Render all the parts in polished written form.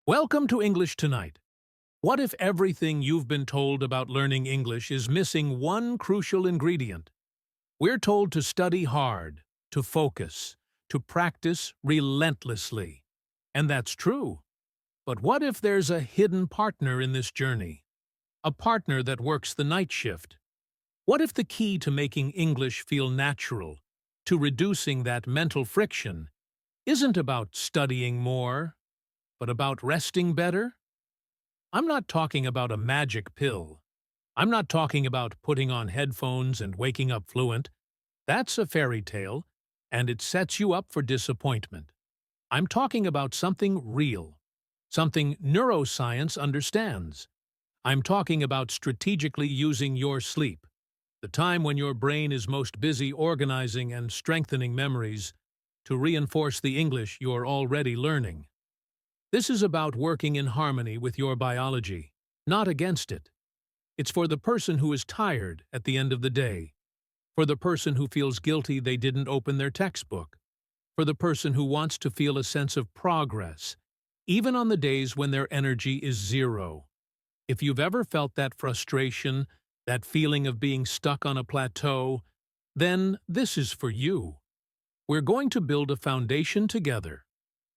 Welcome to English Tonight. What if everything you've been told about learning English is missing one crucial ingredient? We're told to study hard, to focus, to practice relentlessly. And that's true. But what if there's a hidden partner in this journey? A partner that works the night shift? What if the key to making English feel natural, to reducing that mental friction, isn't about studying more, but about resting better? I'm not talking about a magic pill. I'm not talking about putting on headphones and waking up fluent. That's a fairy tale, and it sets you up for disappointment. I'm talking about something real, something neuroscience understands. I'm talking about strategically using your sleep, the time when your brain is most busy organizing and strengthening memories, to reinforce the English you're already learning. This is about working in harmony with your biology, not against it. It's for the person who is tired at the end of the day, for the person who feels guilty they didn't open their textbook, for the person who wants to feel a sense of progress, even on the days when their energy is zero. If you've ever felt that frustration, that feeling of being stuck on a plateau, then this is for you. We're going to build a foundation together.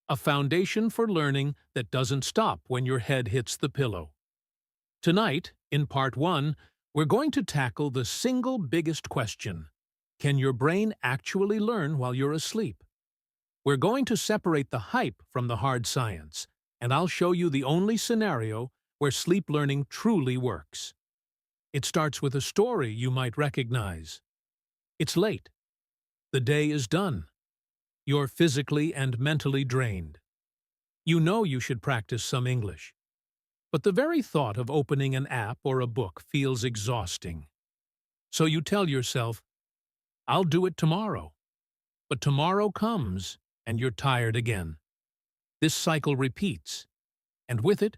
A foundation for learning that doesn't stop when your head hits the pillow. Tonight, in Part 1, we're going to tackle the single biggest question. Can your brain actually learn while you're asleep? We're going to separate the hype from the hard science, and I'll show you the only scenario where sleep learning truly works. It starts with a story you might recognize. It's late. The day is done. You're physically and mentally drained. You know you should practice some English. But the very thought of opening an app or a book feels exhausting. So you tell yourself, I'll do it tomorrow. But tomorrow comes, and you're tired again. This cycle repeats, and with it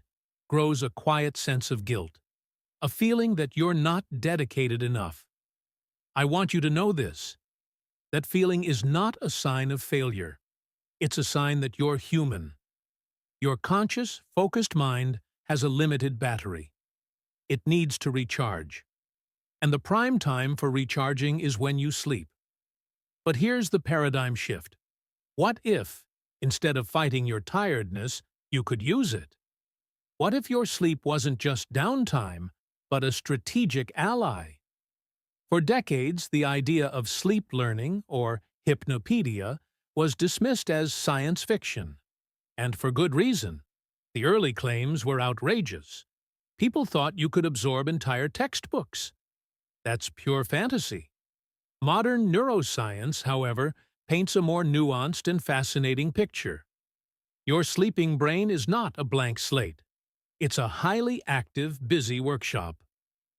grows a quiet sense of guilt, a feeling that you're not dedicated enough. I want you to know this. That feeling is not a sign of failure. It's a sign that you're human. Your conscious, focused mind has a limited battery. It needs to recharge. And the prime time for recharging is when you sleep. But here's the paradigm shift. What if, instead of fighting your tiredness, you could use it? What if your sleep wasn't just downtime, but a strategic ally? For decades, the idea of sleep learning, or hypnopedia, was dismissed as science fiction. And for good reason. The early claims were outrageous. People thought you could absorb entire textbooks. That's pure fantasy. Modern neuroscience, however, paints a more nuanced and fascinating picture. Your sleeping brain is not a blank slate. It's a highly active, busy workshop.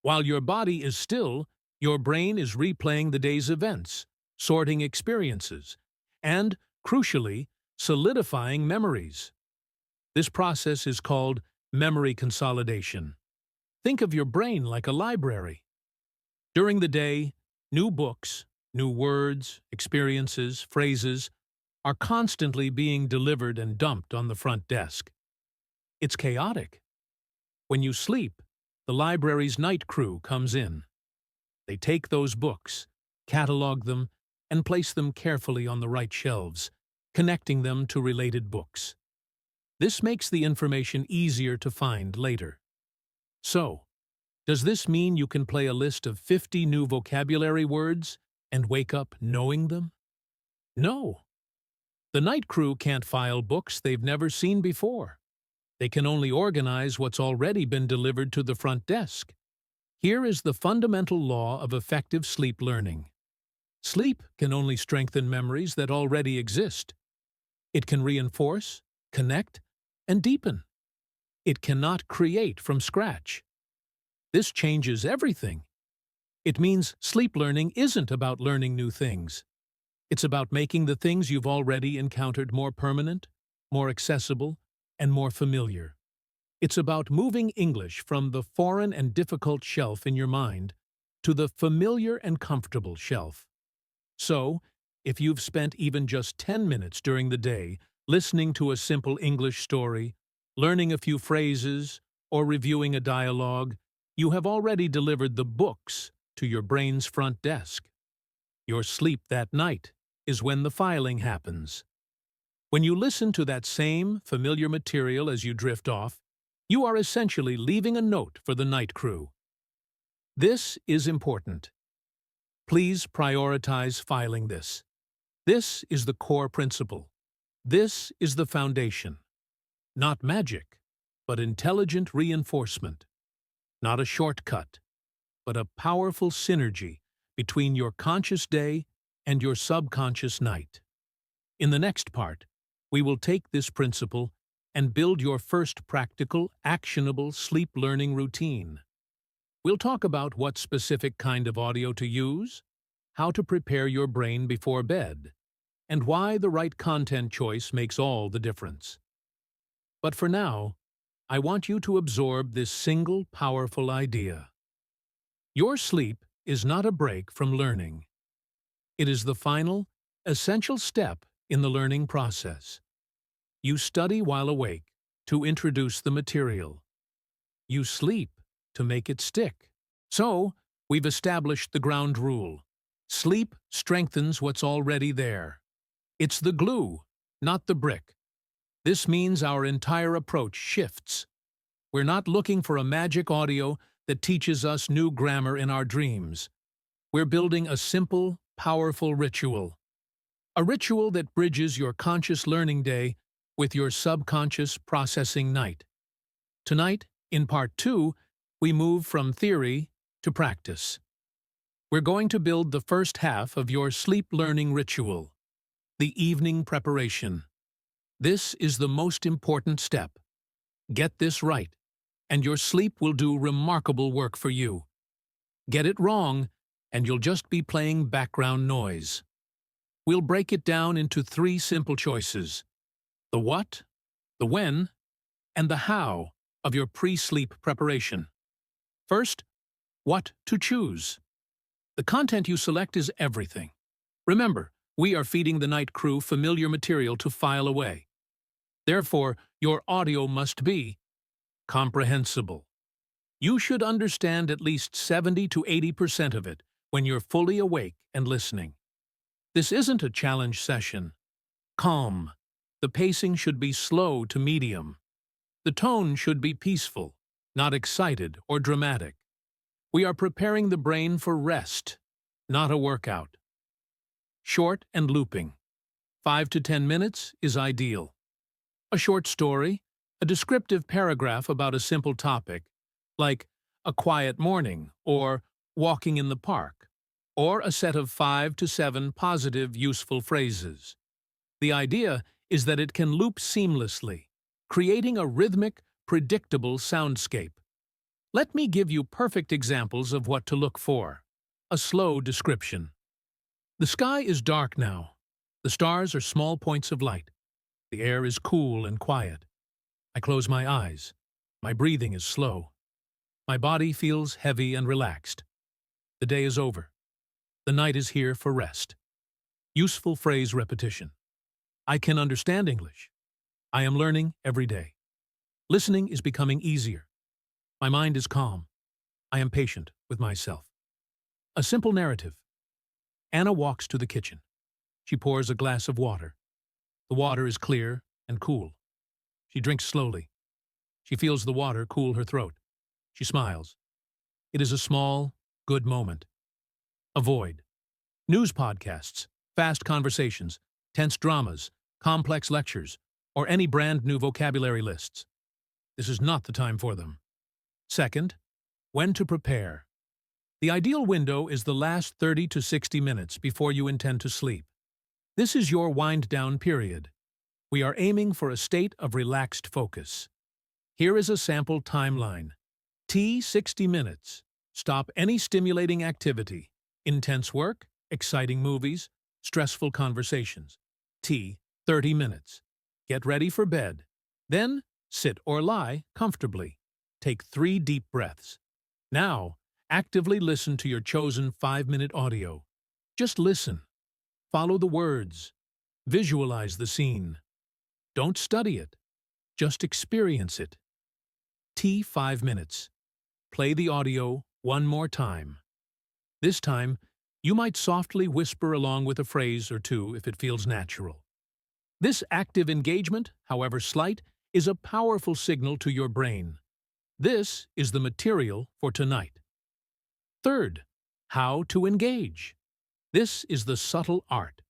While your body is still, your brain is replaying the day's events, sorting experiences, and, crucially, solidifying memories. This process is called memory consolidation. Think of your brain like a library. During the day, new books, new words, experiences, phrases are constantly being delivered and dumped on the front desk. It's chaotic. When you sleep, the library's night crew comes in. They take those books, catalog them, and place them carefully on the right shelves, connecting them to related books. This makes the information easier to find later. So, does this mean you can play a list of 50 new vocabulary words and wake up knowing them? No. The night crew can't file books they've never seen before. They can only organize what's already been delivered to the front desk. Here is the fundamental law of effective sleep learning. Sleep can only strengthen memories that already exist. It can reinforce, connect, and deepen. It cannot create from scratch. This changes everything. It means sleep learning isn't about learning new things. It's about making the things you've already encountered more permanent, more accessible, and more familiar. It's about moving English from the foreign and difficult shelf in your mind to the familiar and comfortable shelf. So, if you've spent even just 10 minutes during the day listening to a simple English story, learning a few phrases, or reviewing a dialogue, you have already delivered the books to your brain's front desk. Your sleep that night is when the filing happens. When you listen to that same familiar material as you drift off, you are essentially leaving a note for the night crew. This is important. Please prioritize filing this. This is the core principle. This is the foundation. Not magic, but intelligent reinforcement. Not a shortcut, but a powerful synergy between your conscious day and your subconscious night. In the next part, we will take this principle and build your first practical, actionable sleep learning routine. We'll talk about what specific kind of audio to use, how to prepare your brain before bed, and why the right content choice makes all the difference. But for now, I want you to absorb this single powerful idea. Your sleep is not a break from learning. It is the final, essential step in the learning process. You study while awake to introduce the material. You sleep to make it stick. So, we've established the ground rule. Sleep strengthens what's already there. It's the glue, not the brick. This means our entire approach shifts. We're not looking for a magic audio that teaches us new grammar in our dreams. We're building a simple, powerful ritual. A ritual that bridges your conscious learning day with your subconscious processing night. Tonight, in Part 2, we move from theory to practice. We're going to build the first half of your sleep learning ritual, the evening preparation. This is the most important step. Get this right, and your sleep will do remarkable work for you. Get it wrong, and you'll just be playing background noise. We'll break it down into 3 simple choices: the what, the when, and the how of your pre-sleep preparation. First, what to choose. The content you select is everything. Remember, we are feeding the night crew familiar material to file away. Therefore, your audio must be comprehensible. You should understand at least 70 to 80% of it when you're fully awake and listening. This isn't a challenge session. Calm. The pacing should be slow to medium. The tone should be peaceful, not excited or dramatic. We are preparing the brain for rest, not a workout. Short and looping. 5 to 10 minutes is ideal. A short story, a descriptive paragraph about a simple topic, like a quiet morning or walking in the park, or a set of 5 to 7 positive, useful phrases. The idea is that it can loop seamlessly, creating a rhythmic, predictable soundscape. Let me give you perfect examples of what to look for. A slow description. The sky is dark now. The stars are small points of light. The air is cool and quiet. I close my eyes. My breathing is slow. My body feels heavy and relaxed. The day is over. The night is here for rest. Useful phrase repetition. I can understand English. I am learning every day. Listening is becoming easier. My mind is calm. I am patient with myself. A simple narrative. Anna walks to the kitchen. She pours a glass of water. The water is clear and cool. She drinks slowly. She feels the water cool her throat. She smiles. It is a small, good moment. Avoid news podcasts, fast conversations, tense dramas, complex lectures, or any brand new vocabulary lists. This is not the time for them. Second, when to prepare. The ideal window is the last 30 to 60 minutes before you intend to sleep. This is your wind-down period. We are aiming for a state of relaxed focus. Here is a sample timeline. T 60 minutes. Stop any stimulating activity. Intense work, exciting movies, stressful conversations. T 30 minutes. Get ready for bed. Then, sit or lie comfortably. Take 3 deep breaths. Now, actively listen to your chosen 5-minute audio. Just listen. Follow the words. Visualize the scene. Don't study it. Just experience it. T 5 minutes. Play the audio one more time. This time, you might softly whisper along with a phrase or two if it feels natural. This active engagement, however slight, is a powerful signal to your brain. This is the material for tonight. Third, how to engage. This is the subtle art.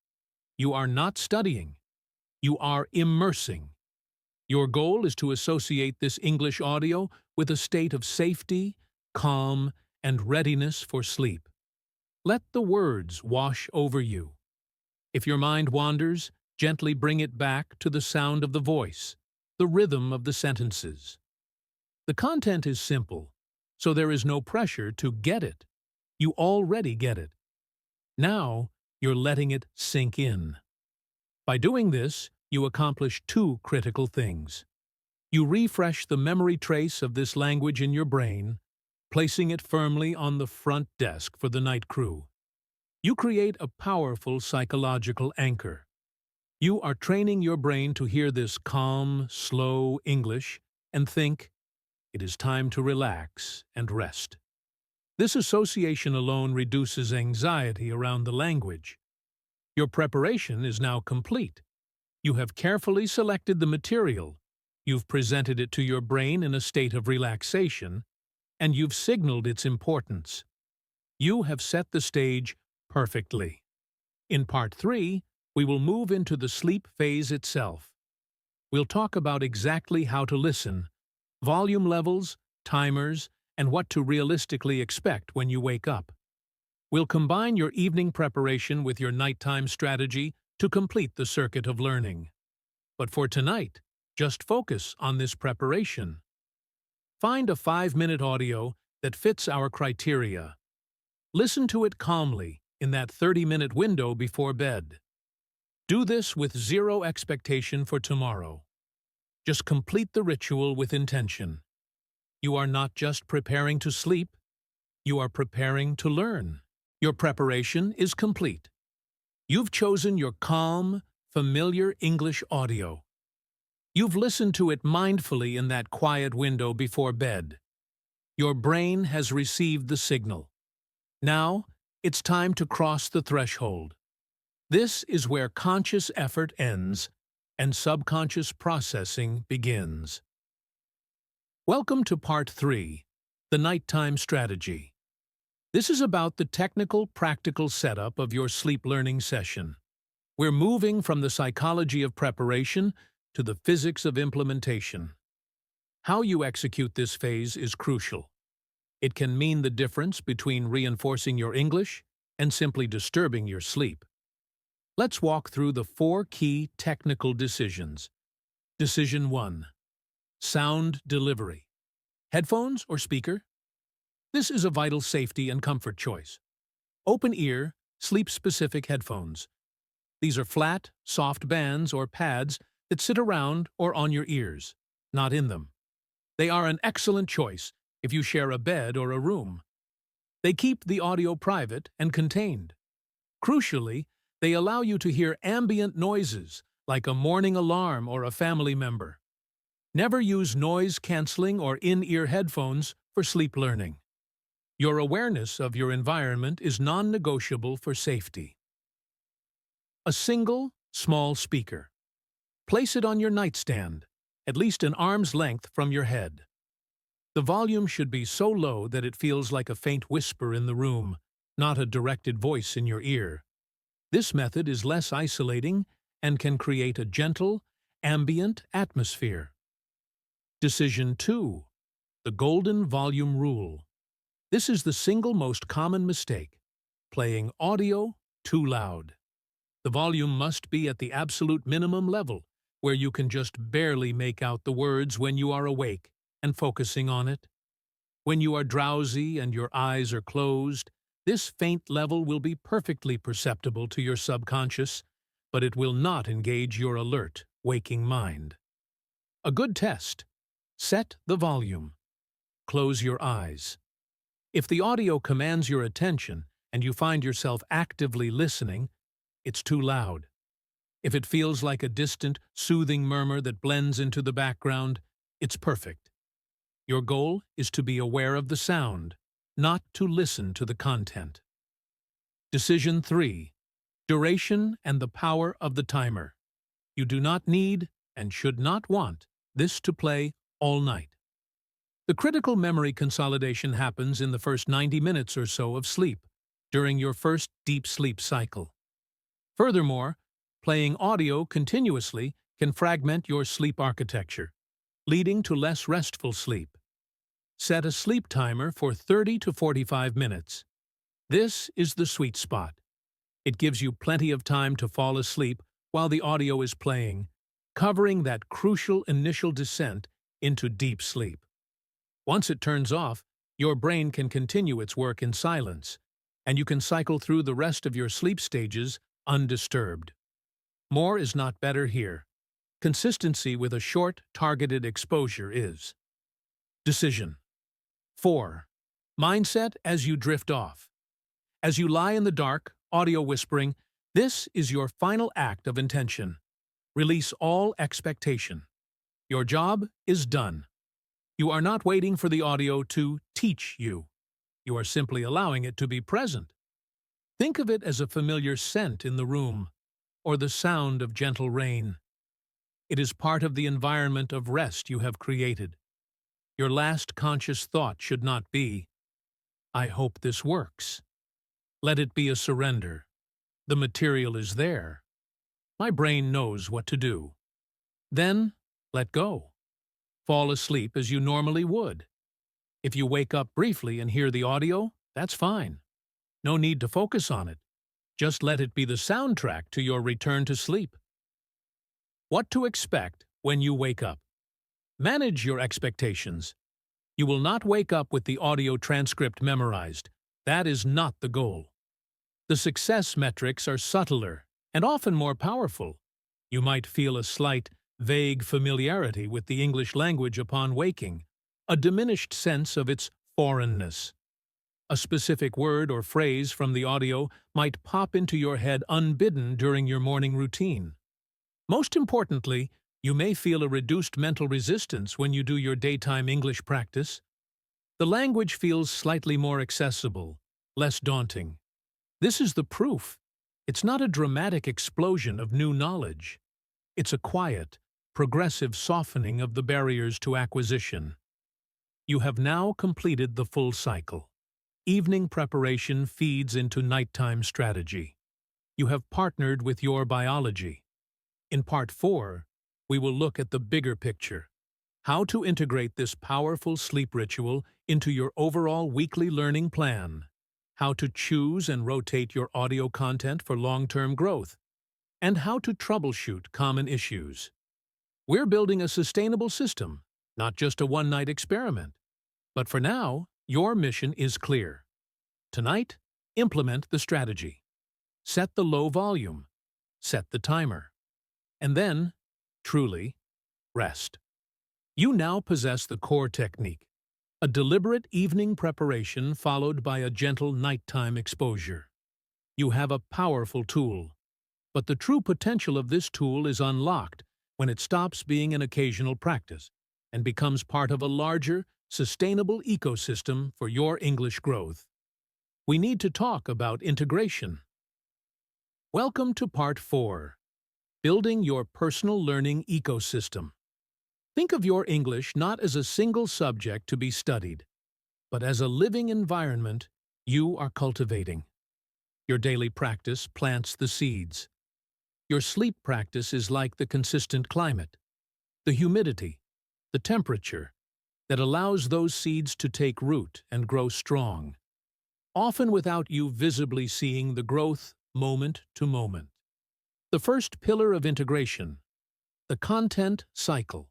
You are not studying. You are immersing. Your goal is to associate this English audio with a state of safety, calm, and readiness for sleep. Let the words wash over you. If your mind wanders, gently bring it back to the sound of the voice, the rhythm of the sentences. The content is simple, so there is no pressure to get it. You already get it. Now, you're letting it sink in. By doing this, you accomplish two critical things. You refresh the memory trace of this language in your brain, placing it firmly on the front desk for the night crew. You create a powerful psychological anchor. You are training your brain to hear this calm, slow English and think, it is time to relax and rest. This association alone reduces anxiety around the language. Your preparation is now complete. You have carefully selected the material, you've presented it to your brain in a state of relaxation, and you've signaled its importance. You have set the stage perfectly. In Part 3, we will move into the sleep phase itself. We'll talk about exactly how to listen, volume levels, timers, and what to realistically expect when you wake up. We'll combine your evening preparation with your nighttime strategy to complete the circuit of learning. But for tonight, just focus on this preparation. Find a 5-minute audio that fits our criteria. Listen to it calmly in that 30-minute window before bed. Do this with zero expectation for tomorrow. Just complete the ritual with intention. You are not just preparing to sleep, you are preparing to learn. Your preparation is complete. You've chosen your calm, familiar English audio. You've listened to it mindfully in that quiet window before bed. Your brain has received the signal. Now, it's time to cross the threshold. This is where conscious effort ends and subconscious processing begins. Welcome to Part 3, the Nighttime Strategy. This is about the technical, practical setup of your sleep learning session. We're moving from the psychology of preparation to the physics of implementation. How you execute this phase is crucial. It can mean the difference between reinforcing your English and simply disturbing your sleep. Let's walk through the 4 key technical decisions. Decision 1. Sound delivery. Headphones or speaker? This is a vital safety and comfort choice. Open-ear, sleep-specific headphones. These are flat, soft bands or pads that sit around or on your ears, not in them. They are an excellent choice if you share a bed or a room. They keep the audio private and contained. Crucially, they allow you to hear ambient noises like a morning alarm or a family member. Never use noise-canceling or in-ear headphones for sleep learning. Your awareness of your environment is non-negotiable for safety. A single, small speaker. Place it on your nightstand, at least an arm's length from your head. The volume should be so low that it feels like a faint whisper in the room, not a directed voice in your ear. This method is less isolating and can create a gentle, ambient atmosphere. Decision 2. The Golden Volume Rule. This is the single most common mistake, playing audio too loud. The volume must be at the absolute minimum level, where you can just barely make out the words when you are awake and focusing on it. When you are drowsy and your eyes are closed, this faint level will be perfectly perceptible to your subconscious, but it will not engage your alert, waking mind. A good test. Set the volume. Close your eyes. If the audio commands your attention and you find yourself actively listening, it's too loud. If it feels like a distant, soothing murmur that blends into the background, it's perfect. Your goal is to be aware of the sound, not to listen to the content. Decision 3. Duration and the power of the timer. You do not need, and should not want, this to play all night. The critical memory consolidation happens in the first 90 minutes or so of sleep, during your first deep sleep cycle. Furthermore, playing audio continuously can fragment your sleep architecture, leading to less restful sleep. Set a sleep timer for 30 to 45 minutes. This is the sweet spot. It gives you plenty of time to fall asleep while the audio is playing, covering that crucial initial descent into deep sleep. Once it turns off, your brain can continue its work in silence, and you can cycle through the rest of your sleep stages undisturbed. More is not better here. Consistency with a short, targeted exposure is. Decision 4. Mindset as you drift off. As you lie in the dark, audio whispering, this is your final act of intention. Release all expectation. Your job is done. You are not waiting for the audio to teach you. You are simply allowing it to be present. Think of it as a familiar scent in the room, or the sound of gentle rain. It is part of the environment of rest you have created. Your last conscious thought should not be, "I hope this works." Let it be a surrender. The material is there. My brain knows what to do. Then, let go. Fall asleep as you normally would. If you wake up briefly and hear the audio, that's fine. No need to focus on it. Just let it be the soundtrack to your return to sleep. What to expect when you wake up. Manage your expectations. You will not wake up with the audio transcript memorized. That is not the goal. The success metrics are subtler and often more powerful. You might feel a slight, vague familiarity with the English language upon waking, a diminished sense of its foreignness. A specific word or phrase from the audio might pop into your head unbidden during your morning routine. Most importantly, you may feel a reduced mental resistance when you do your daytime English practice. The language feels slightly more accessible, less daunting. This is the proof. It's not a dramatic explosion of new knowledge. It's a quiet, progressive softening of the barriers to acquisition. You have now completed the full cycle. Evening preparation feeds into nighttime strategy. You have partnered with your biology. In Part 4, we will look at the bigger picture, how to integrate this powerful sleep ritual into your overall weekly learning plan, how to choose and rotate your audio content for long-term growth, and how to troubleshoot common issues. We're building a sustainable system, not just a one-night experiment. But for now, your mission is clear. Tonight, implement the strategy. Set the low volume. Set the timer. And then, truly, rest. You now possess the core technique, a deliberate evening preparation followed by a gentle nighttime exposure. You have a powerful tool, but the true potential of this tool is unlocked when it stops being an occasional practice and becomes part of a larger, sustainable ecosystem for your English growth. We need to talk about integration. Welcome to Part 4, Building Your Personal Learning Ecosystem. Think of your English not as a single subject to be studied, but as a living environment you are cultivating. Your daily practice plants the seeds. Your sleep practice is like the consistent climate, the humidity, the temperature that allows those seeds to take root and grow strong, often without you visibly seeing the growth moment to moment. The first pillar of integration, the content cycle.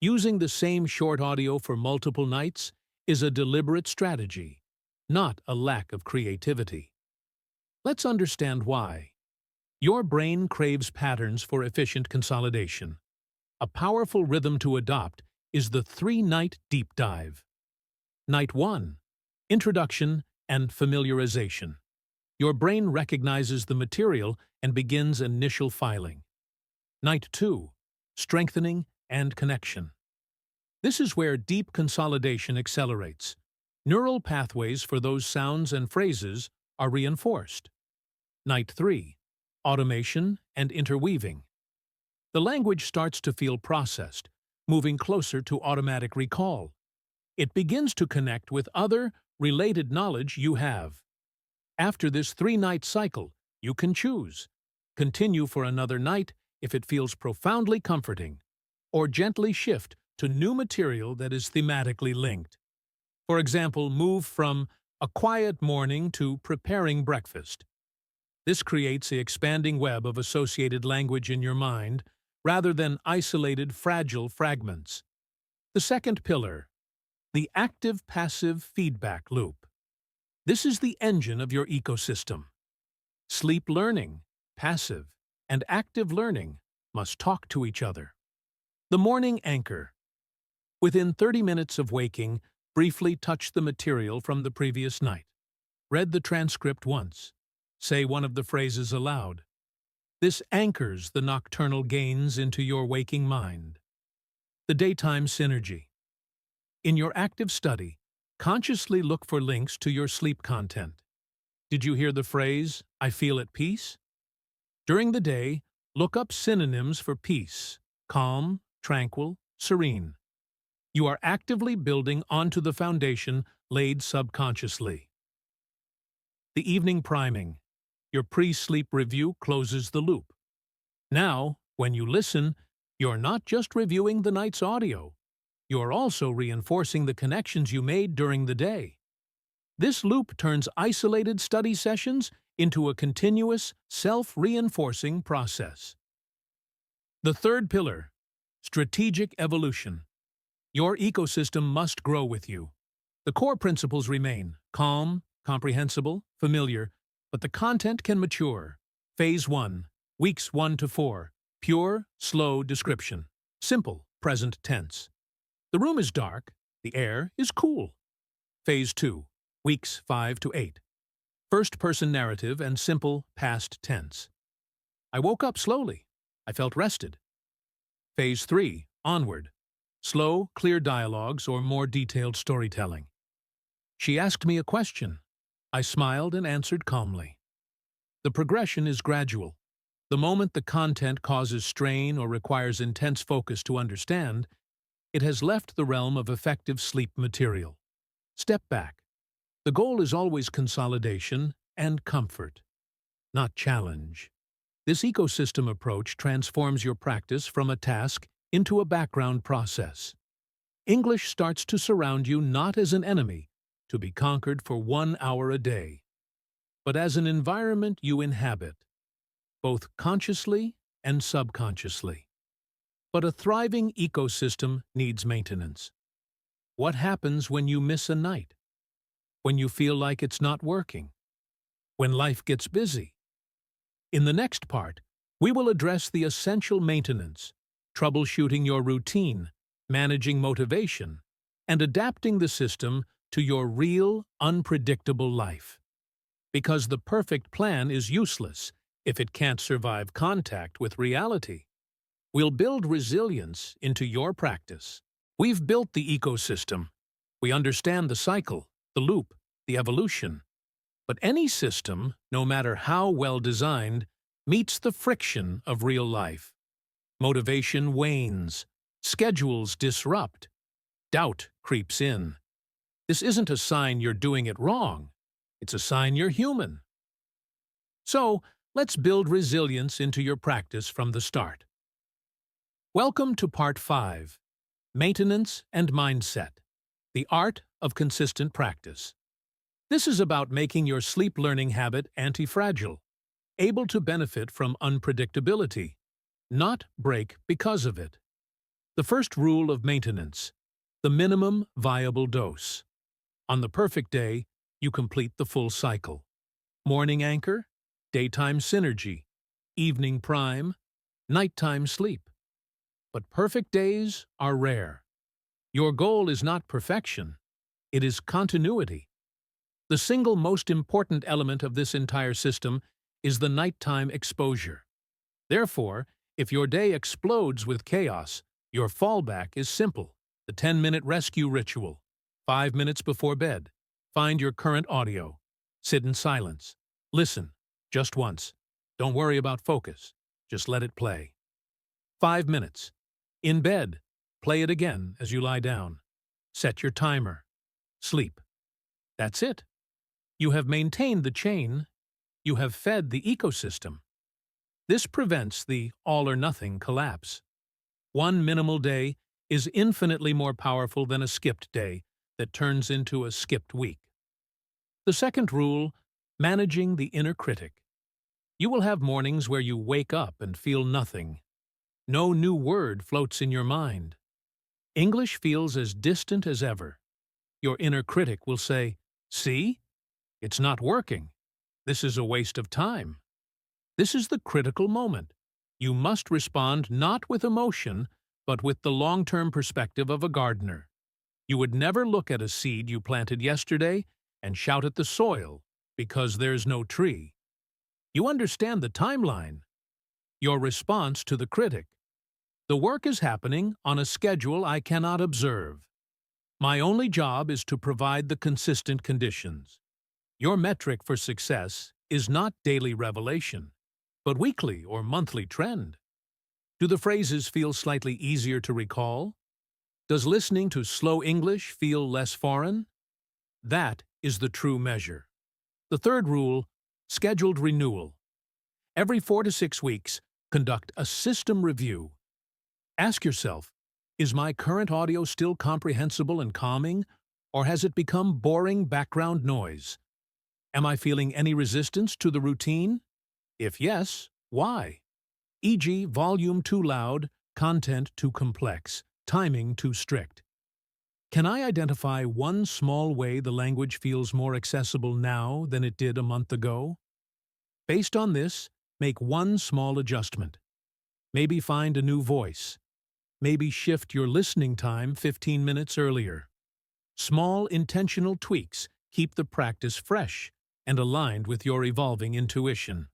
Using the same short audio for multiple nights is a deliberate strategy, not a lack of creativity. Let's understand why. Your brain craves patterns for efficient consolidation. A powerful rhythm to adopt is the 3-night deep dive. Night 1, Introduction and Familiarization. Your brain recognizes the material and begins initial filing. Night 2. Strengthening and connection. This is where deep consolidation accelerates. Neural pathways for those sounds and phrases are reinforced. Night 3. Automation and interweaving. The language starts to feel processed, moving closer to automatic recall. It begins to connect with other, related knowledge you have. After this 3-night cycle, you can choose. Continue for another night if it feels profoundly comforting, or gently shift to new material that is thematically linked. For example, move from a quiet morning to preparing breakfast. This creates the expanding web of associated language in your mind, rather than isolated, fragile fragments. The second pillar, the active-passive feedback loop. This is the engine of your ecosystem. Sleep learning, passive, and active learning must talk to each other. The morning anchor. Within 30 minutes of waking, briefly touch the material from the previous night. Read the transcript once. Say one of the phrases aloud. This anchors the nocturnal gains into your waking mind. The daytime synergy. In your active study, consciously look for links to your sleep content. Did you hear the phrase, "I feel at peace"? During the day, look up synonyms for peace: calm, tranquil, serene. You are actively building onto the foundation laid subconsciously. The evening priming. Your pre-sleep review closes the loop. Now, when you listen, you're not just reviewing the night's audio. You're also reinforcing the connections you made during the day. This loop turns isolated study sessions into a continuous, self-reinforcing process. The third pillar, strategic evolution. Your ecosystem must grow with you. The core principles remain: calm, comprehensible, familiar, but the content can mature. Phase 1, weeks 1 to 4, pure, slow description. Simple, present tense. The room is dark, the air is cool. Phase 2, weeks 5 to 8. First-person narrative and simple, past tense. I woke up slowly. I felt rested. Phase 3, onward. Slow, clear dialogues or more detailed storytelling. She asked me a question. I smiled and answered calmly. The progression is gradual. The moment the content causes strain or requires intense focus to understand, it has left the realm of effective sleep material. Step back. The goal is always consolidation and comfort, not challenge. This ecosystem approach transforms your practice from a task into a background process. English starts to surround you not as an enemy, to be conquered for 1 hour a day, but as an environment you inhabit, both consciously and subconsciously. But a thriving ecosystem needs maintenance. What happens when you miss a night? When you feel like it's not working? When life gets busy? In the next part, we will address the essential maintenance, troubleshooting your routine, managing motivation, and adapting the system to your real, unpredictable life. Because the perfect plan is useless if it can't survive contact with reality. We'll build resilience into your practice. We've built the ecosystem. We understand the cycle, the loop, the evolution. But any system, no matter how well designed, meets the friction of real life. Motivation wanes. Schedules disrupt. Doubt creeps in. This isn't a sign you're doing it wrong. It's a sign you're human. So, let's build resilience into your practice from the start. Welcome to Part 5, Maintenance and Mindset, the Art of Consistent Practice. This is about making your sleep learning habit anti-fragile, able to benefit from unpredictability, not break because of it. The first rule of maintenance, the minimum viable dose. On the perfect day, you complete the full cycle. Morning anchor, daytime synergy, evening prime, nighttime sleep. But perfect days are rare. Your goal is not perfection, it is continuity. The single most important element of this entire system is the nighttime exposure. Therefore, if your day explodes with chaos, your fallback is simple: the 10-minute rescue ritual. 5 minutes before bed, find your current audio. Sit in silence. Listen, just once. Don't worry about focus. Just let it play. 5 minutes. In bed, play it again as you lie down. Set your timer. Sleep. That's it. You have maintained the chain. You have fed the ecosystem. This prevents the all-or-nothing collapse. One minimal day is infinitely more powerful than a skipped day that turns into a skipped week. The second rule: managing the inner critic. You will have mornings where you wake up and feel nothing. No new word floats in your mind. English feels as distant as ever. Your inner critic will say, "See? It's not working. This is a waste of time." This is the critical moment. You must respond not with emotion, but with the long-term perspective of a gardener. You would never look at a seed you planted yesterday and shout at the soil because there's no tree. You understand the timeline. Your response to the critic: the work is happening on a schedule I cannot observe. My only job is to provide the consistent conditions. Your metric for success is not daily revelation, but weekly or monthly trend. Do the phrases feel slightly easier to recall? Does listening to slow English feel less foreign? That is the true measure. The third rule: scheduled renewal. Every 4 to 6 weeks, conduct a system review. Ask yourself, is my current audio still comprehensible and calming, or has it become boring background noise? Am I feeling any resistance to the routine? If yes, why? E.g., volume too loud, content too complex, timing too strict. Can I identify one small way the language feels more accessible now than it did a month ago? Based on this, make one small adjustment. Maybe find a new voice. Maybe shift your listening time 15 minutes earlier. Small, intentional tweaks keep the practice fresh and aligned with your evolving intuition.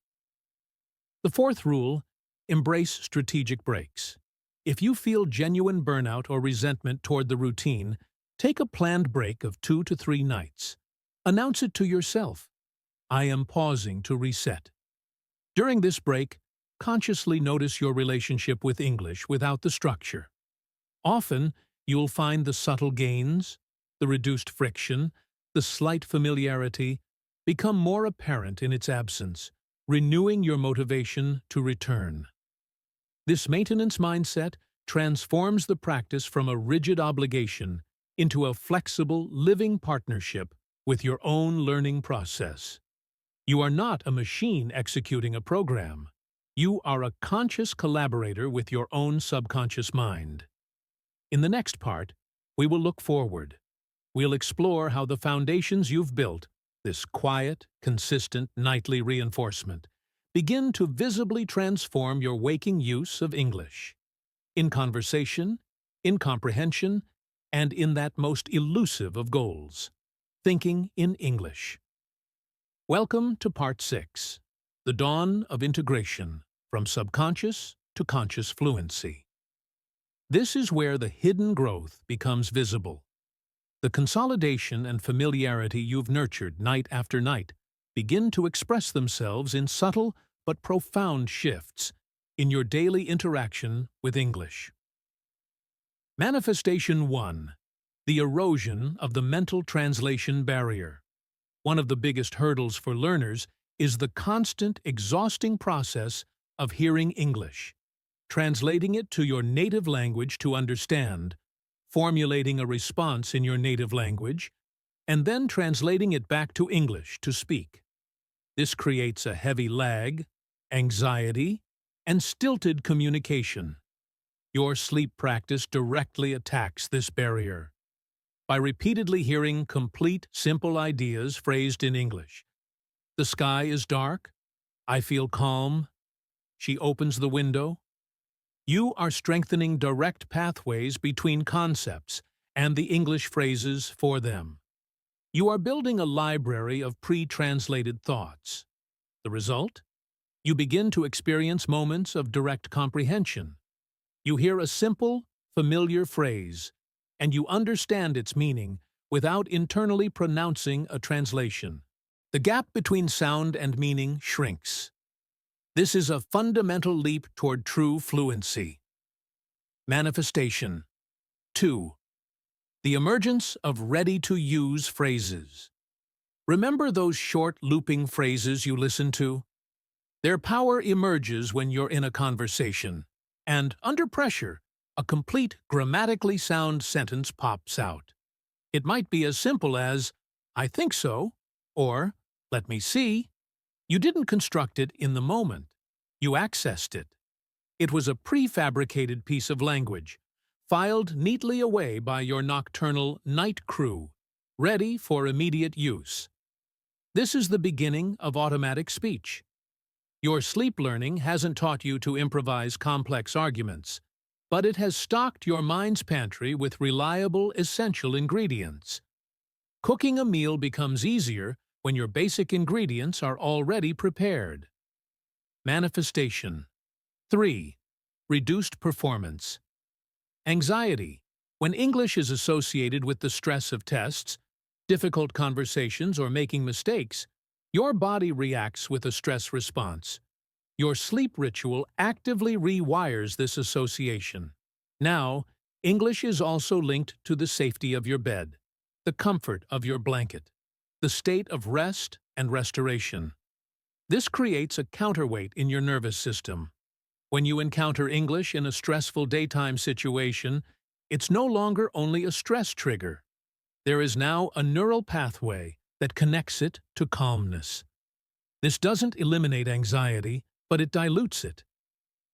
The fourth rule: embrace strategic breaks. If you feel genuine burnout or resentment toward the routine, take a planned break of 2 to 3 nights. Announce it to yourself: I am pausing to reset. During this break, consciously notice your relationship with English without the structure. Often, you'll find the subtle gains, the reduced friction, the slight familiarity become more apparent in its absence, renewing your motivation to return. This maintenance mindset transforms the practice from a rigid obligation into a flexible, living partnership with your own learning process. You are not a machine executing a program. You are a conscious collaborator with your own subconscious mind. In the next part, we will look forward. We'll explore how the foundations you've built, this quiet, consistent, nightly reinforcement, begin to visibly transform your waking use of English. In conversation, in comprehension, and in that most elusive of goals: thinking in English. Welcome to Part 6, the dawn of integration, from subconscious to conscious fluency. This is where the hidden growth becomes visible. The consolidation and familiarity you've nurtured night after night begin to express themselves in subtle but profound shifts in your daily interaction with English. Manifestation 1. The erosion of the mental translation barrier. One of the biggest hurdles for learners is the constant, exhausting process of hearing English, translating it to your native language to understand, formulating a response in your native language, and then translating it back to English to speak. This creates a heavy lag, anxiety, and stilted communication. Your sleep practice directly attacks this barrier. By repeatedly hearing complete, simple ideas phrased in English: the sky is dark, I feel calm, she opens the window, you are strengthening direct pathways between concepts and the English phrases for them. You are building a library of pre-translated thoughts. The result? You begin to experience moments of direct comprehension. You hear a simple, familiar phrase, and you understand its meaning without internally pronouncing a translation. The gap between sound and meaning shrinks. This is a fundamental leap toward true fluency. Manifestation. 2. The emergence of ready-to-use phrases. Remember those short, looping phrases you listen to? Their power emerges when you're in a conversation, and, under pressure, a complete, grammatically sound sentence pops out. It might be as simple as, "I think so," or, "Let me see." You didn't construct it in the moment. You accessed it. It was a prefabricated piece of language, filed neatly away by your nocturnal night crew, ready for immediate use. This is the beginning of automatic speech. Your sleep learning hasn't taught you to improvise complex arguments, but it has stocked your mind's pantry with reliable, essential ingredients. Cooking a meal becomes easier when your basic ingredients are already prepared. Manifestation. 3. Reduced performance. Anxiety. When English is associated with the stress of tests, difficult conversations, or making mistakes, your body reacts with a stress response. Your sleep ritual actively rewires this association. Now, English is also linked to the safety of your bed, the comfort of your blanket, the state of rest and restoration. This creates a counterweight in your nervous system. When you encounter English in a stressful daytime situation, it's no longer only a stress trigger. There is now a neural pathway that connects it to calmness. This doesn't eliminate anxiety, but it dilutes it.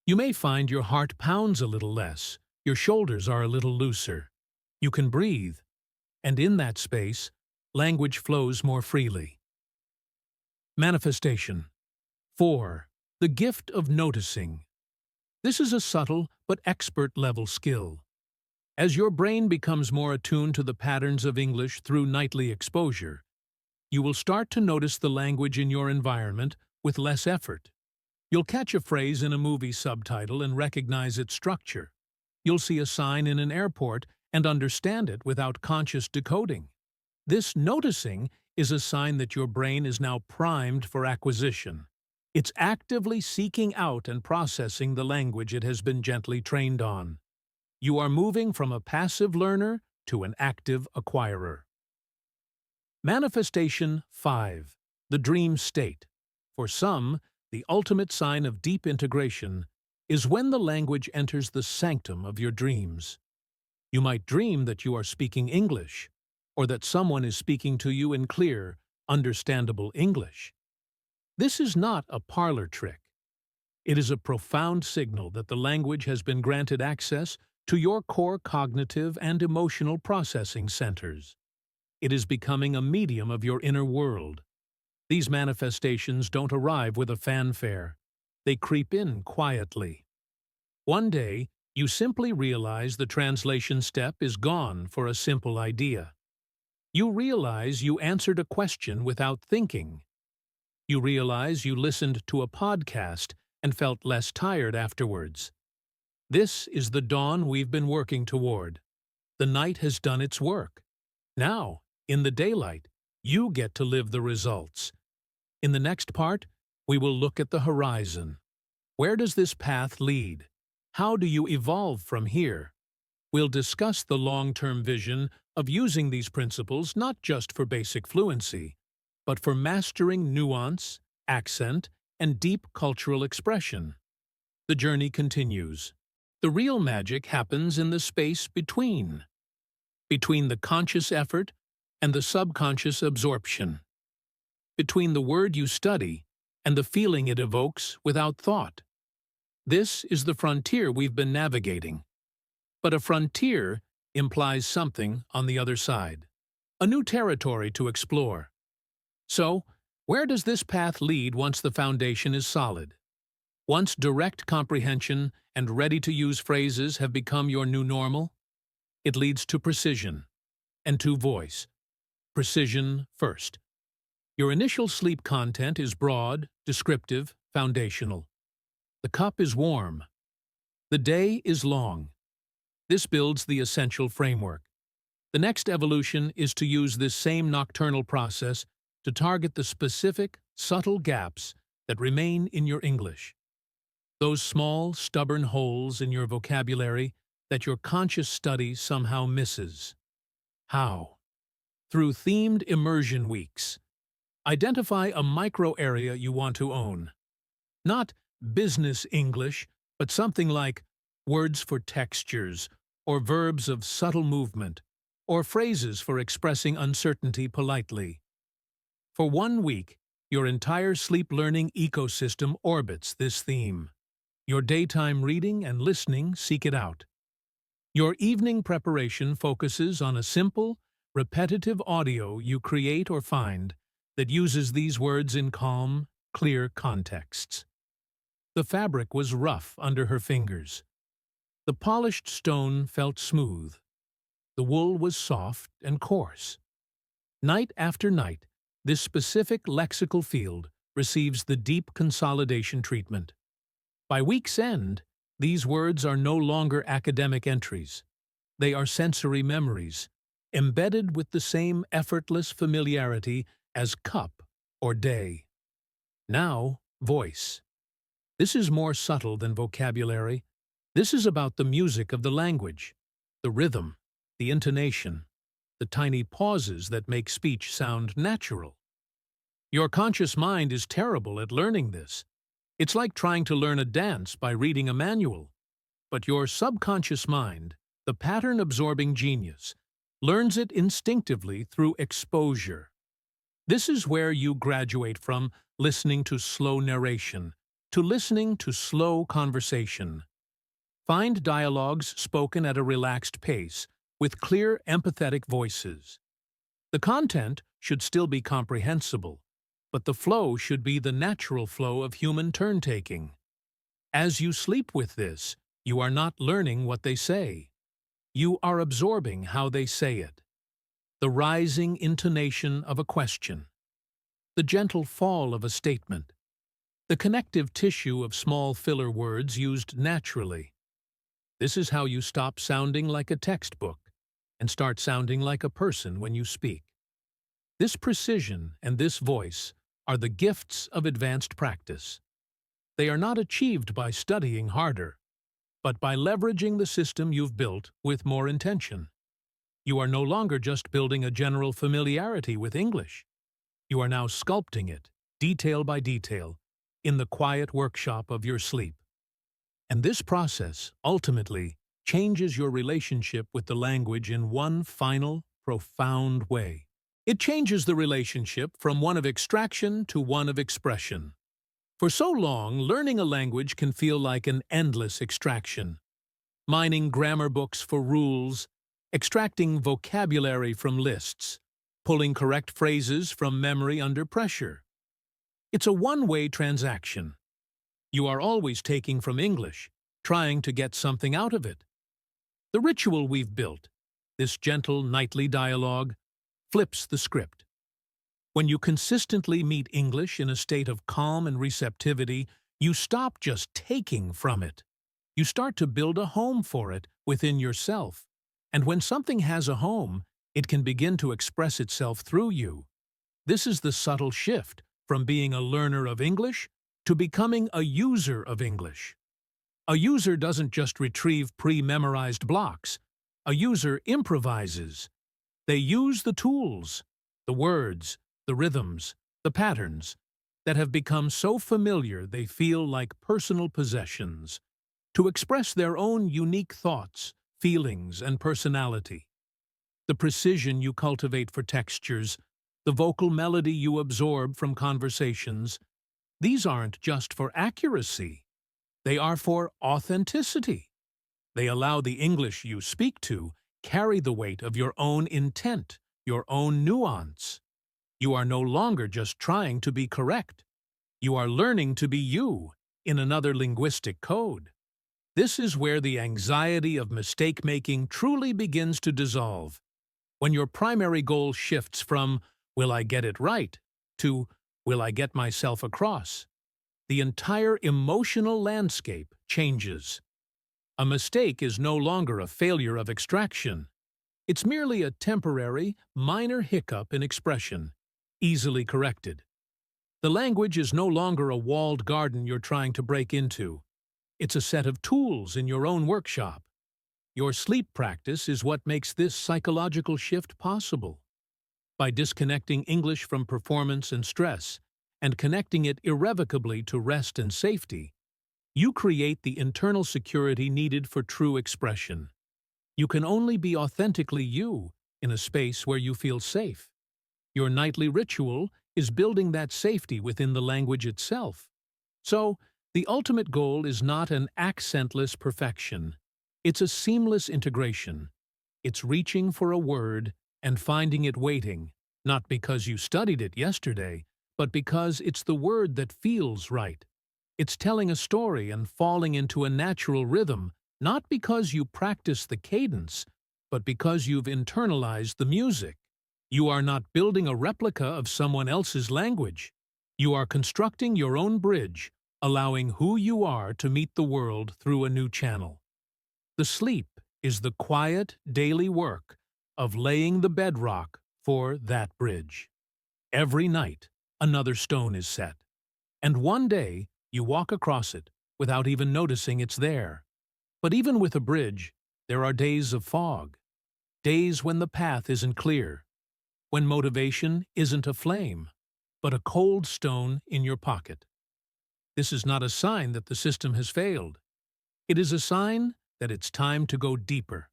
You may find your heart pounds a little less, your shoulders are a little looser. You can breathe, and in that space, language flows more freely. Manifestation. 4. The gift of noticing. This is a subtle but expert-level skill. As your brain becomes more attuned to the patterns of English through nightly exposure, you will start to notice the language in your environment with less effort. You'll catch a phrase in a movie subtitle and recognize its structure. You'll see a sign in an airport and understand it without conscious decoding. This noticing is a sign that your brain is now primed for acquisition. It's actively seeking out and processing the language it has been gently trained on. You are moving from a passive learner to an active acquirer. Manifestation 5. The dream state. For some, the ultimate sign of deep integration is when the language enters the sanctum of your dreams. You might dream that you are speaking English, or that someone is speaking to you in clear, understandable English. This is not a parlor trick. It is a profound signal that the language has been granted access to your core cognitive and emotional processing centers. It is becoming a medium of your inner world. These manifestations don't arrive with a fanfare. They creep in quietly. One day, you simply realize the translation step is gone for a simple idea. You realize you answered a question without thinking. You realize you listened to a podcast and felt less tired afterwards. This is the dawn we've been working toward. The night has done its work. Now, in the daylight, you get to live the results. In the next part, we will look at the horizon. Where does this path lead? How do you evolve from here? We'll discuss the long-term vision of using these principles not just for basic fluency, but for mastering nuance, accent, and deep cultural expression. The journey continues. The real magic happens in the space between the conscious effort and the subconscious absorption, between the word you study and the feeling it evokes without thought. This is the frontier we've been navigating. But a frontier implies something on the other side, a new territory to explore. So, where does this path lead once the foundation is solid? Once direct comprehension and ready-to-use phrases have become your new normal? It leads to precision and to voice. Precision first. Your initial sleep content is broad, descriptive, foundational. The cup is warm. The day is long. This builds the essential framework. The next evolution is to use this same nocturnal process to target the specific, subtle gaps that remain in your English. Those small, stubborn holes in your vocabulary that your conscious study somehow misses. How? Through themed immersion weeks. Identify a micro area you want to own. Not business English, but something like words for textures, or verbs of subtle movement, or phrases for expressing uncertainty politely. For 1 week, your entire sleep learning ecosystem orbits this theme. Your daytime reading and listening seek it out. Your evening preparation focuses on a simple, repetitive audio you create or find that uses these words in calm, clear contexts. The fabric was rough under her fingers. The polished stone felt smooth. The wool was soft and coarse. Night after night, this specific lexical field receives the deep consolidation treatment. By week's end, these words are no longer academic entries. They are sensory memories, embedded with the same effortless familiarity as cup or day. Now, voice. This is more subtle than vocabulary. This is about the music of the language, the rhythm, the intonation, the tiny pauses that make speech sound natural. Your conscious mind is terrible at learning this. It's like trying to learn a dance by reading a manual. But your subconscious mind, the pattern-absorbing genius, learns it instinctively through exposure. This is where you graduate from listening to slow narration to listening to slow conversation. Find dialogues spoken at a relaxed pace, with clear, empathetic voices. The content should still be comprehensible, but the flow should be the natural flow of human turn-taking. As you sleep with this, you are not learning what they say. You are absorbing how they say it. The rising intonation of a question. The gentle fall of a statement. The connective tissue of small filler words used naturally. This is how you stop sounding like a textbook and start sounding like a person when you speak. This precision and this voice are the gifts of advanced practice. They are not achieved by studying harder, but by leveraging the system you've built with more intention. You are no longer just building a general familiarity with English. You are now sculpting it, detail by detail, in the quiet workshop of your sleep. And this process, ultimately, changes your relationship with the language in one final, profound way. It changes the relationship from one of extraction to one of expression. For so long, learning a language can feel like an endless extraction. Mining grammar books for rules, extracting vocabulary from lists, pulling correct phrases from memory under pressure. It's a one-way transaction. You are always taking from English, trying to get something out of it. The ritual we've built, this gentle nightly dialogue, flips the script. When you consistently meet English in a state of calm and receptivity, you stop just taking from it. You start to build a home for it within yourself. And when something has a home, it can begin to express itself through you. This is the subtle shift from being a learner of English to becoming a user of English. A user doesn't just retrieve pre-memorized blocks. A user improvises. They use the tools, the words, the rhythms, the patterns that have become so familiar they feel like personal possessions, to express their own unique thoughts, feelings, and personality. The precision you cultivate for textures, the vocal melody you absorb from conversations, these aren't just for accuracy. They are for authenticity. They allow the English you speak to carry the weight of your own intent, your own nuance. You are no longer just trying to be correct. You are learning to be you in another linguistic code. This is where the anxiety of mistake-making truly begins to dissolve. When your primary goal shifts from, will I get it right, to, will I get myself across, the entire emotional landscape changes. A mistake is no longer a failure of extraction. It's merely a temporary, minor hiccup in expression, easily corrected. The language is no longer a walled garden you're trying to break into. It's a set of tools in your own workshop. Your sleep practice is what makes this psychological shift possible. By disconnecting English from performance and stress, and connecting it irrevocably to rest and safety, you create the internal security needed for true expression. You can only be authentically you in a space where you feel safe. Your nightly ritual is building that safety within the language itself. So, the ultimate goal is not an accentless perfection. It's a seamless integration. It's reaching for a word and finding it waiting, not because you studied it yesterday, but because it's the word that feels right. It's telling a story and falling into a natural rhythm, not because you practice the cadence, but because you've internalized the music. You are not building a replica of someone else's language. You are constructing your own bridge, allowing who you are to meet the world through a new channel. The sleep is the quiet, daily work of laying the bedrock for that bridge. Every night, another stone is set, and one day you walk across it without even noticing it's there. But even with a bridge, there are days of fog, days when the path isn't clear, when motivation isn't a flame, but a cold stone in your pocket. This is not a sign that the system has failed. It is a sign that it's time to go deeper,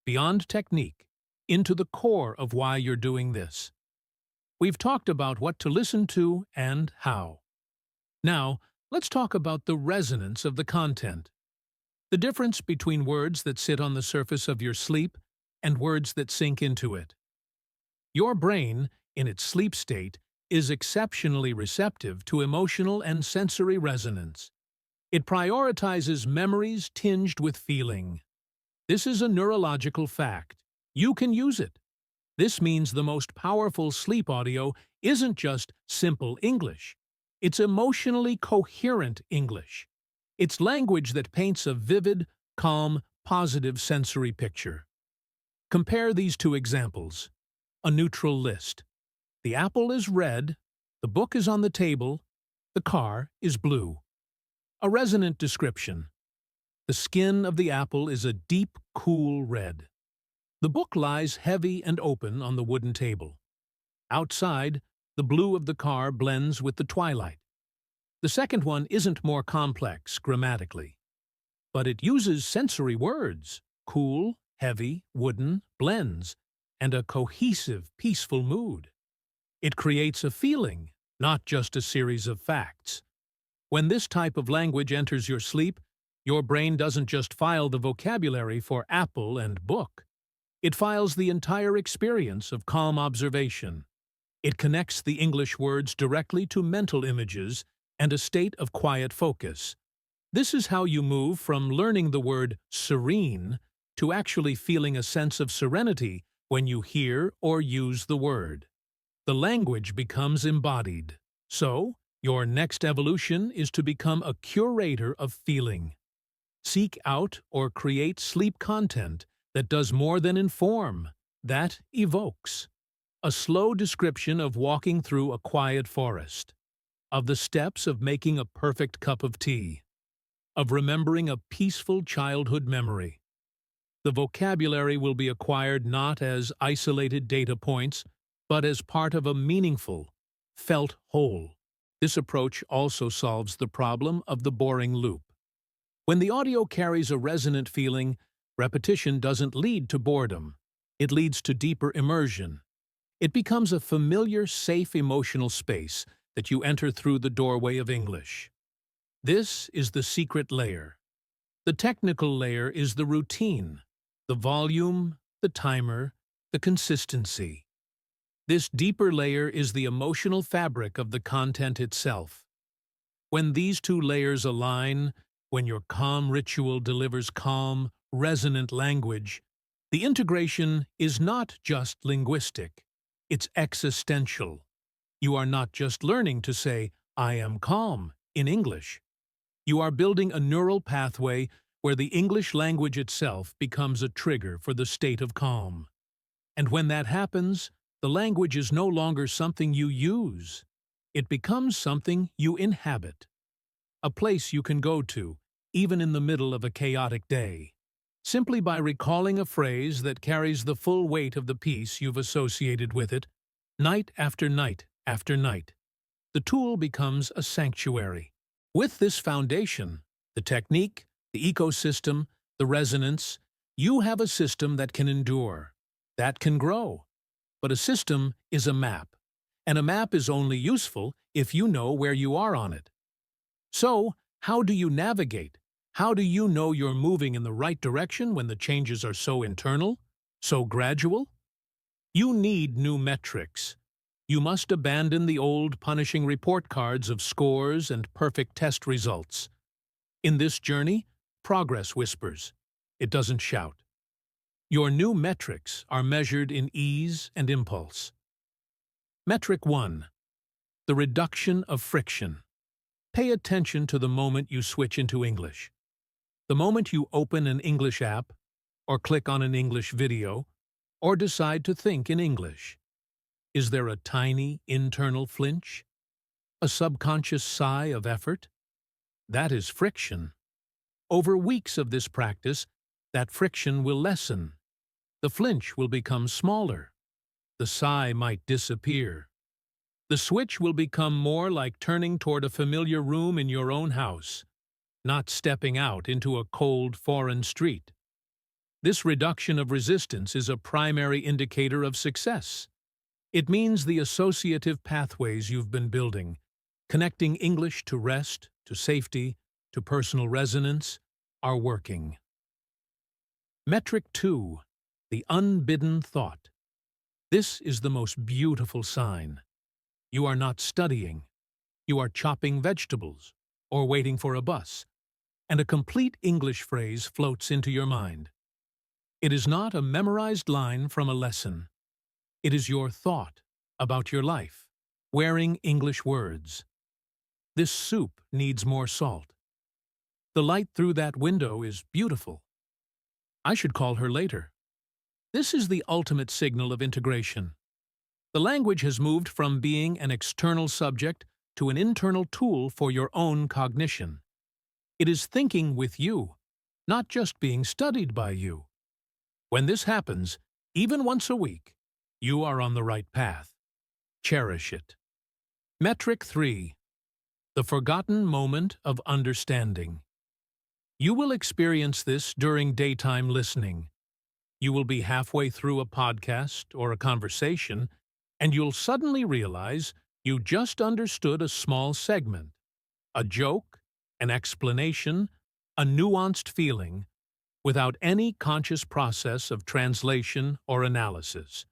beyond technique, into the core of why you're doing this. We've talked about what to listen to and how. Now, let's talk about the resonance of the content. The difference between words that sit on the surface of your sleep and words that sink into it. Your brain, in its sleep state, is exceptionally receptive to emotional and sensory resonance. It prioritizes memories tinged with feeling. This is a neurological fact. You can use it. This means the most powerful sleep audio isn't just simple English. It's emotionally coherent English. It's language that paints a vivid, calm, positive sensory picture. Compare these two examples. A neutral list. The apple is red, the book is on the table, the car is blue. A resonant description. The skin of the apple is a deep, cool red. The book lies heavy and open on the wooden table. Outside, the blue of the car blends with the twilight. The second one isn't more complex grammatically, but it uses sensory words, cool, heavy, wooden, blends, and a cohesive, peaceful mood. It creates a feeling, not just a series of facts. When this type of language enters your sleep, your brain doesn't just file the vocabulary for apple and book. It files the entire experience of calm observation. It connects the English words directly to mental images and a state of quiet focus. This is how you move from learning the word serene to actually feeling a sense of serenity when you hear or use the word. The language becomes embodied. So, your next evolution is to become a curator of feeling. Seek out or create sleep content that does more than inform, that evokes. A slow description of walking through a quiet forest, of the steps of making a perfect cup of tea, of remembering a peaceful childhood memory. The vocabulary will be acquired not as isolated data points, but as part of a meaningful, felt whole. This approach also solves the problem of the boring loop. When the audio carries a resonant feeling, repetition doesn't lead to boredom. It leads to deeper immersion. It becomes a familiar, safe emotional space that you enter through the doorway of English. This is the secret layer. The technical layer is the routine, the volume, the timer, the consistency. This deeper layer is the emotional fabric of the content itself. When these two layers align, when your calm ritual delivers calm, resonant language, The integration is not just linguistic, it's existential. You are not just learning to say, "I am calm" in English. You are building a neural pathway where the English language itself becomes a trigger for the state of calm. And when that happens, the language is no longer something you use. It becomes something you inhabit, a place you can go to, even in the middle of a chaotic day, simply by recalling a phrase that carries the full weight of the piece you've associated with it, night after night after night. The tool becomes a sanctuary. With this foundation, the technique, the ecosystem, the resonance, you have a system that can endure, that can grow. But a system is a map, and a map is only useful if you know where you are on it. So, how do you navigate? How do you know you're moving in the right direction when the changes are so internal, so gradual? You need new metrics. You must abandon the old punishing report cards of scores and perfect test results. In this journey, progress whispers. It doesn't shout. Your new metrics are measured in ease and impulse. Metric 1. The reduction of friction. Pay attention to the moment you switch into English. The moment you open an English app, or click on an English video, or decide to think in English. Is there a tiny internal flinch? A subconscious sigh of effort? That is friction. Over weeks of this practice, that friction will lessen. The flinch will become smaller. The sigh might disappear. The switch will become more like turning toward a familiar room in your own house, not stepping out into a cold foreign street. This reduction of resistance is a primary indicator of success. It means the associative pathways you've been building, connecting English to rest, to safety, to personal resonance, are working. Metric 2. The unbidden thought. This is the most beautiful sign. You are not studying. You are chopping vegetables or waiting for a bus, and a complete English phrase floats into your mind. It is not a memorized line from a lesson. It is your thought about your life, wearing English words. This soup needs more salt. The light through that window is beautiful. I should call her later. This is the ultimate signal of integration. The language has moved from being an external subject to an internal tool for your own cognition. It is thinking with you, not just being studied by you. When this happens, even once a week, you are on the right path. Cherish it. Metric 3. The forgotten moment of understanding. You will experience this during daytime listening. You will be halfway through a podcast or a conversation, and you'll suddenly realize you just understood a small segment, a joke, an explanation, a nuanced feeling, without any conscious process of translation or analysis.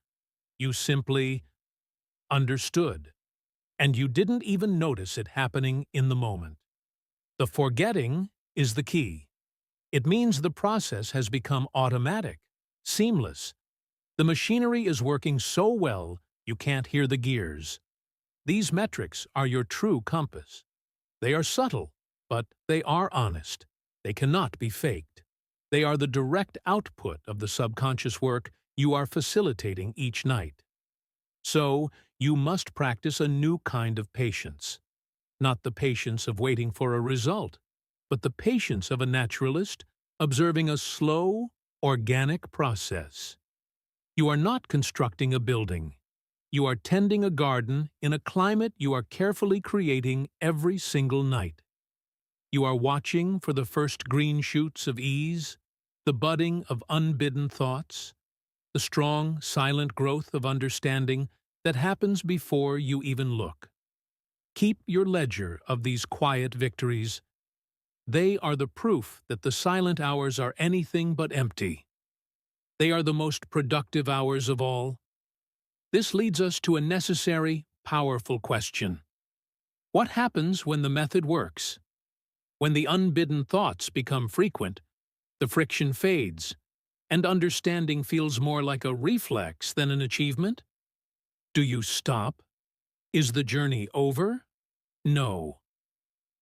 You simply understood, and you didn't even notice it happening in the moment. The forgetting is the key. It means the process has become automatic, seamless. The machinery is working so well you can't hear the gears. These metrics are your true compass. They are subtle, but they are honest. They cannot be faked. They are the direct output of the subconscious work you are facilitating each night. So, you must practice a new kind of patience. Not the patience of waiting for a result, but the patience of a naturalist observing a slow, organic process. You are not constructing a building. You are tending a garden in a climate you are carefully creating every single night. You are watching for the first green shoots of ease, the budding of unbidden thoughts, the strong, silent growth of understanding that happens before you even look. Keep your ledger of these quiet victories. They are the proof that the silent hours are anything but empty. They are the most productive hours of all. This leads us to a necessary, powerful question. What happens when the method works? When the unbidden thoughts become frequent, the friction fades, and understanding feels more like a reflex than an achievement? Do you stop? Is the journey over? No.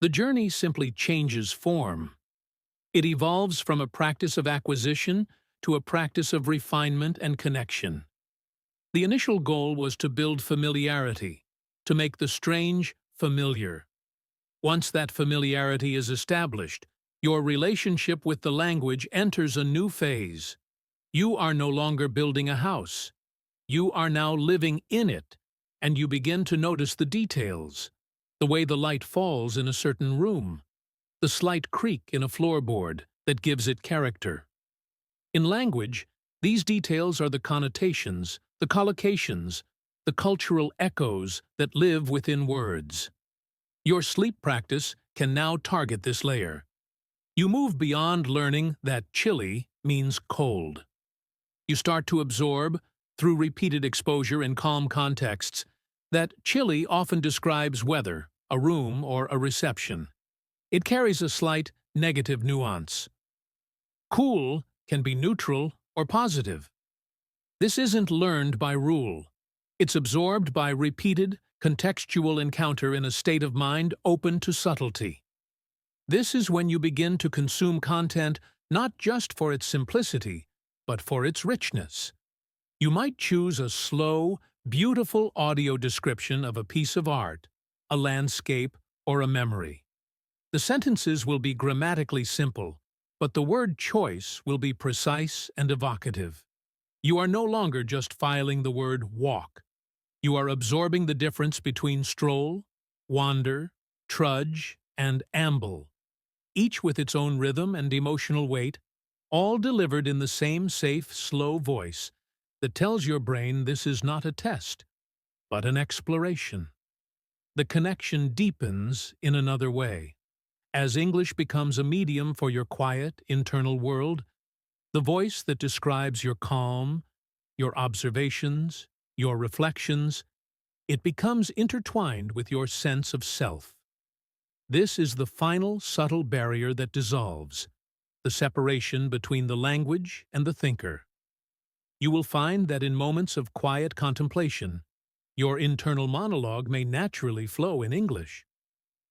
The journey simply changes form. It evolves from a practice of acquisition to a practice of refinement and connection. The initial goal was to build familiarity, to make the strange familiar. Once that familiarity is established, your relationship with the language enters a new phase. You are no longer building a house. You are now living in it, and you begin to notice the details, the way the light falls in a certain room, the slight creak in a floorboard that gives it character. In language, these details are the connotations, the collocations, the cultural echoes that live within words. Your sleep practice can now target this layer. You move beyond learning that chilly means cold. You start to absorb, through repeated exposure in calm contexts, that chilly often describes weather, a room, or a reception. It carries a slight negative nuance. Cool can be neutral or positive. This isn't learned by rule. It's absorbed by repeated, contextual encounter in a state of mind open to subtlety. This is when you begin to consume content not just for its simplicity, but for its richness. You might choose a slow, beautiful audio description of a piece of art, a landscape, or a memory. The sentences will be grammatically simple, but the word choice will be precise and evocative. You are no longer just filing the word walk. You are absorbing the difference between stroll, wander, trudge, and amble, each with its own rhythm and emotional weight, all delivered in the same safe, slow voice that tells your brain this is not a test, but an exploration. The connection deepens in another way. As English becomes a medium for your quiet, internal world, the voice that describes your calm, your observations, your reflections, it becomes intertwined with your sense of self. This is the final subtle barrier that dissolves, the separation between the language and the thinker. You will find that in moments of quiet contemplation, your internal monologue may naturally flow in English.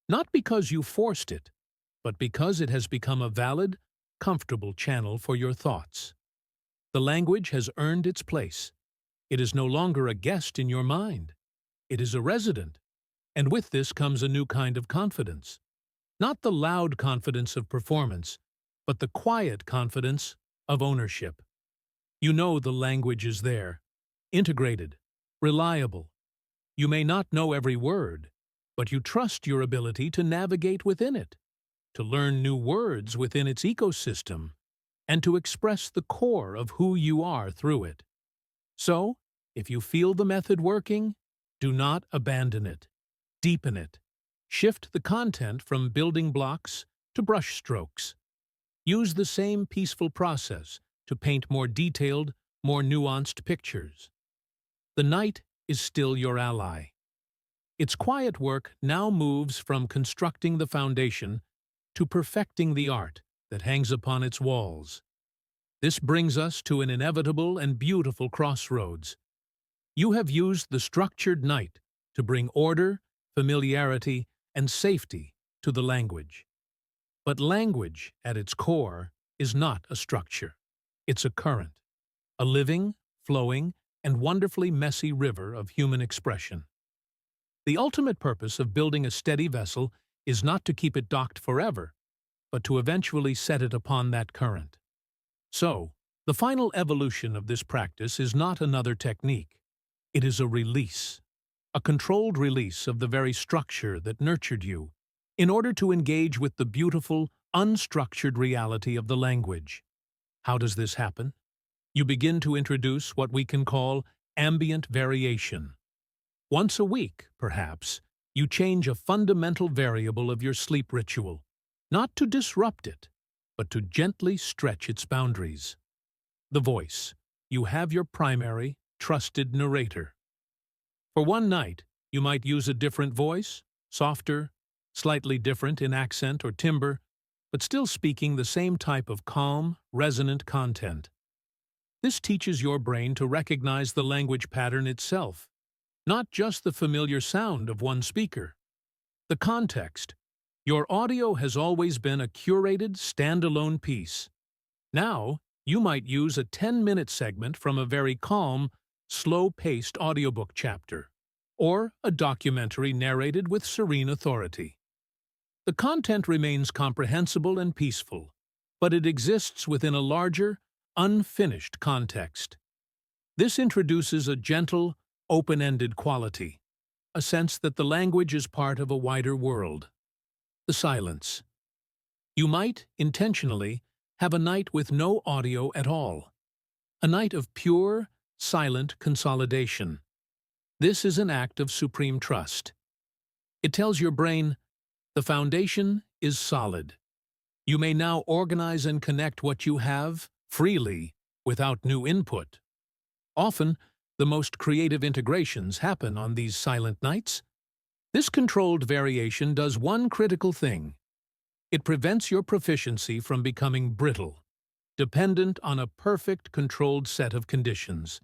Not because you forced it, but because it has become a valid, comfortable channel for your thoughts. The language has earned its place. It is no longer a guest in your mind. It is a resident. And with this comes a new kind of confidence. Not the loud confidence of performance, but the quiet confidence of ownership. You know the language is there, integrated, reliable. You may not know every word, but you trust your ability to navigate within it, to learn new words within its ecosystem, and to express the core of who you are through it. So, if you feel the method working, do not abandon it. Deepen it. Shift the content from building blocks to brush strokes. Use the same peaceful process to paint more detailed, more nuanced pictures. The night is still your ally. Its quiet work now moves from constructing the foundation to perfecting the art that hangs upon its walls. This brings us to an inevitable and beautiful crossroads. You have used the structured night to bring order, familiarity, and safety to the language. But language, at its core, is not a structure. It's a current, a living, flowing, and wonderfully messy river of human expression. The ultimate purpose of building a steady vessel is not to keep it docked forever, but to eventually set it upon that current. So, the final evolution of this practice is not another technique. It is a release, a controlled release of the very structure that nurtured you, in order to engage with the beautiful, unstructured reality of the language. How does this happen? You begin to introduce what we can call ambient variation. Once a week, perhaps, you change a fundamental variable of your sleep ritual, not to disrupt it, but to gently stretch its boundaries. The voice. You have your primary, trusted narrator. For one night, you might use a different voice, softer, slightly different in accent or timbre, but still speaking the same type of calm, resonant content. This teaches your brain to recognize the language pattern itself, not just the familiar sound of one speaker. The context. Your audio has always been a curated, standalone piece. Now, you might use a 10-minute segment from a very calm, slow-paced audiobook chapter, or a documentary narrated with serene authority. The content remains comprehensible and peaceful, but it exists within a larger, unfinished context. This introduces a gentle, open-ended quality, a sense that the language is part of a wider world. The silence. You might, intentionally, have a night with no audio at all. A night of pure, silent consolidation. This is an act of supreme trust. It tells your brain, the foundation is solid. You may now organize and connect what you have, freely, without new input. Often, the most creative integrations happen on these silent nights. This controlled variation does one critical thing. It prevents your proficiency from becoming brittle, dependent on a perfect, controlled set of conditions.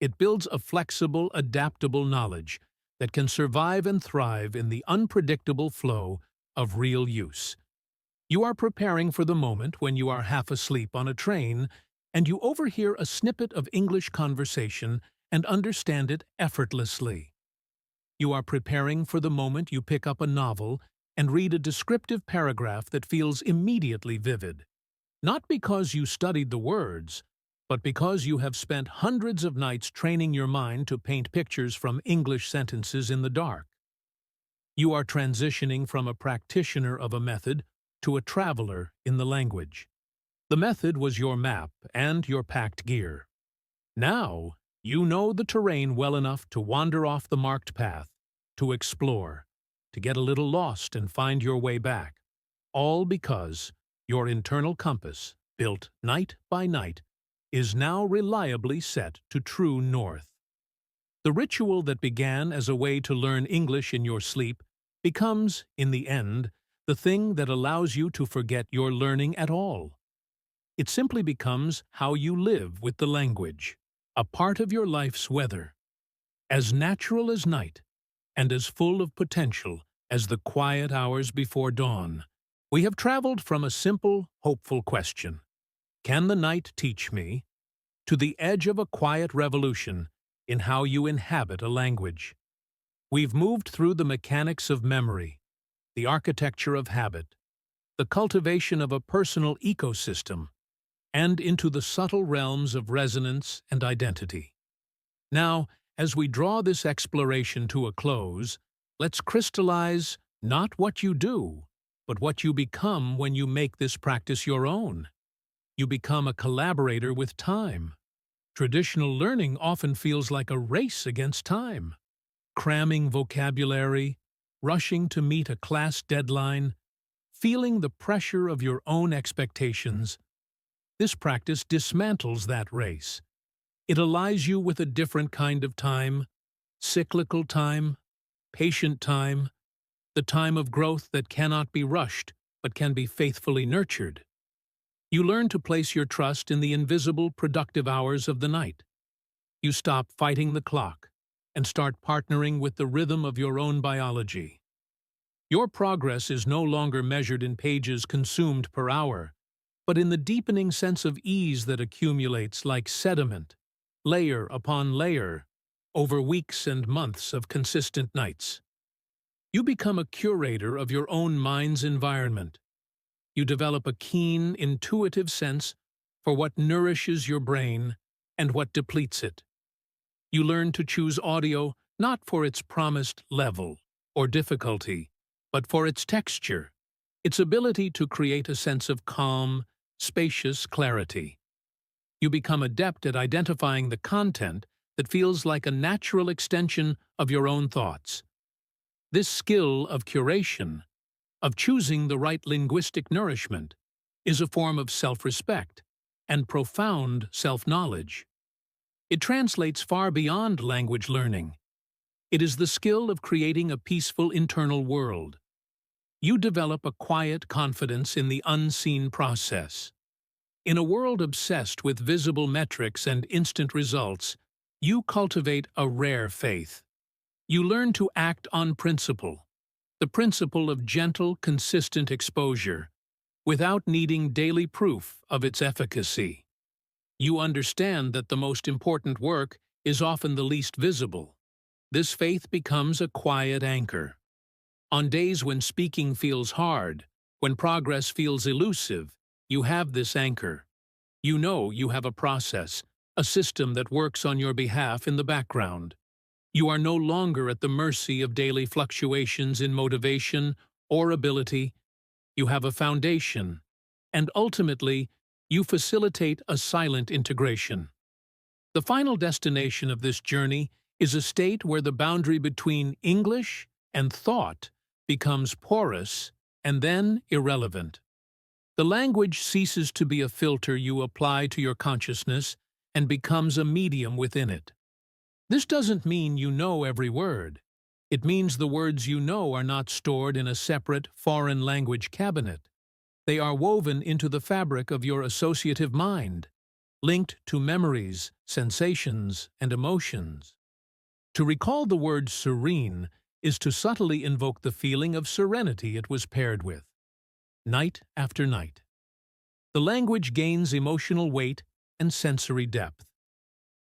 It builds a flexible, adaptable knowledge that can survive and thrive in the unpredictable flow of real use. You are preparing for the moment when you are half asleep on a train and you overhear a snippet of English conversation and understand it effortlessly. You are preparing for the moment you pick up a novel and read a descriptive paragraph that feels immediately vivid. Not because you studied the words, but because you have spent hundreds of nights training your mind to paint pictures from English sentences in the dark. You are transitioning from a practitioner of a method to a traveler in the language. The method was your map and your packed gear. Now, you know the terrain well enough to wander off the marked path, to explore, to get a little lost and find your way back, all because your internal compass, built night by night, is now reliably set to true north. The ritual that began as a way to learn English in your sleep becomes, in the end, the thing that allows you to forget your learning at all. It simply becomes how you live with the language, a part of your life's weather, as natural as night, and as full of potential as the quiet hours before dawn. We have traveled from a simple, hopeful question, "Can the night teach me?" to the edge of a quiet revolution in how you inhabit a language. We've moved through the mechanics of memory, the architecture of habit, the cultivation of a personal ecosystem, and into the subtle realms of resonance and identity. Now, as we draw this exploration to a close, let's crystallize not what you do, but what you become when you make this practice your own. You become a collaborator with time. Traditional learning often feels like a race against time. Cramming vocabulary, rushing to meet a class deadline, feeling the pressure of your own expectations. This practice dismantles that race. It allies you with a different kind of time, cyclical time, patient time, the time of growth that cannot be rushed but can be faithfully nurtured. You learn to place your trust in the invisible, productive hours of the night. You stop fighting the clock and start partnering with the rhythm of your own biology. Your progress is no longer measured in pages consumed per hour, but in the deepening sense of ease that accumulates like sediment, layer upon layer, over weeks and months of consistent nights. You become a curator of your own mind's environment. You develop a keen, intuitive sense for what nourishes your brain and what depletes it. You learn to choose audio not for its promised level or difficulty, but for its texture, its ability to create a sense of calm, spacious clarity. You become adept at identifying the content that feels like a natural extension of your own thoughts. This skill of curation, of choosing the right linguistic nourishment, is a form of self-respect and profound self-knowledge. It translates far beyond language learning. It is the skill of creating a peaceful internal world. You develop a quiet confidence in the unseen process. In a world obsessed with visible metrics and instant results, you cultivate a rare faith. You learn to act on principle, the principle of gentle, consistent exposure, without needing daily proof of its efficacy. You understand that the most important work is often the least visible. This faith becomes a quiet anchor. On days when speaking feels hard, when progress feels elusive, you have this anchor. You know you have a process, a system that works on your behalf in the background. You are no longer at the mercy of daily fluctuations in motivation or ability. You have a foundation, and ultimately, you facilitate a silent integration. The final destination of this journey is a state where the boundary between English and thought becomes porous and then irrelevant. The language ceases to be a filter you apply to your consciousness and becomes a medium within it. This doesn't mean you know every word. It means the words you know are not stored in a separate foreign language cabinet. They are woven into the fabric of your associative mind, linked to memories, sensations, and emotions. To recall the word serene is to subtly invoke the feeling of serenity it was paired with. Night after night, the language gains emotional weight and sensory depth.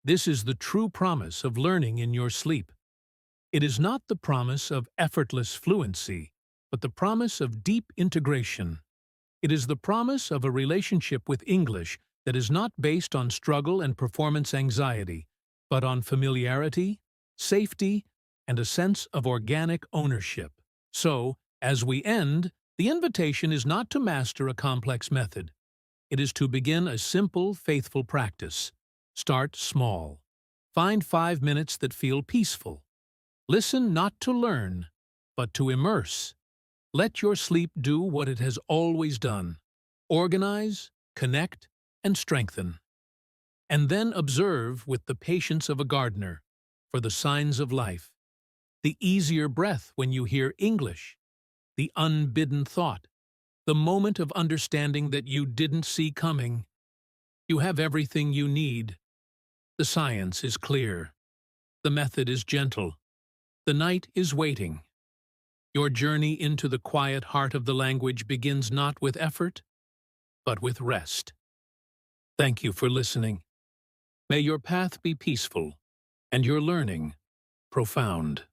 This is the true promise of learning in your sleep. It is not the promise of effortless fluency, but the promise of deep integration. It is the promise of a relationship with English that is not based on struggle and performance anxiety, but on familiarity, safety, and a sense of organic ownership. So, as we end, the invitation is not to master a complex method. It is to begin a simple, faithful practice. Start small. Find 5 minutes that feel peaceful. Listen not to learn, but to immerse. Let your sleep do what it has always done. Organize, connect, and strengthen. And then observe with the patience of a gardener for the signs of life. The easier breath when you hear English. The unbidden thought. The moment of understanding that you didn't see coming. You have everything you need. The science is clear. The method is gentle. The night is waiting. Your journey into the quiet heart of the language begins not with effort, but with rest. Thank you for listening. May your path be peaceful and your learning profound.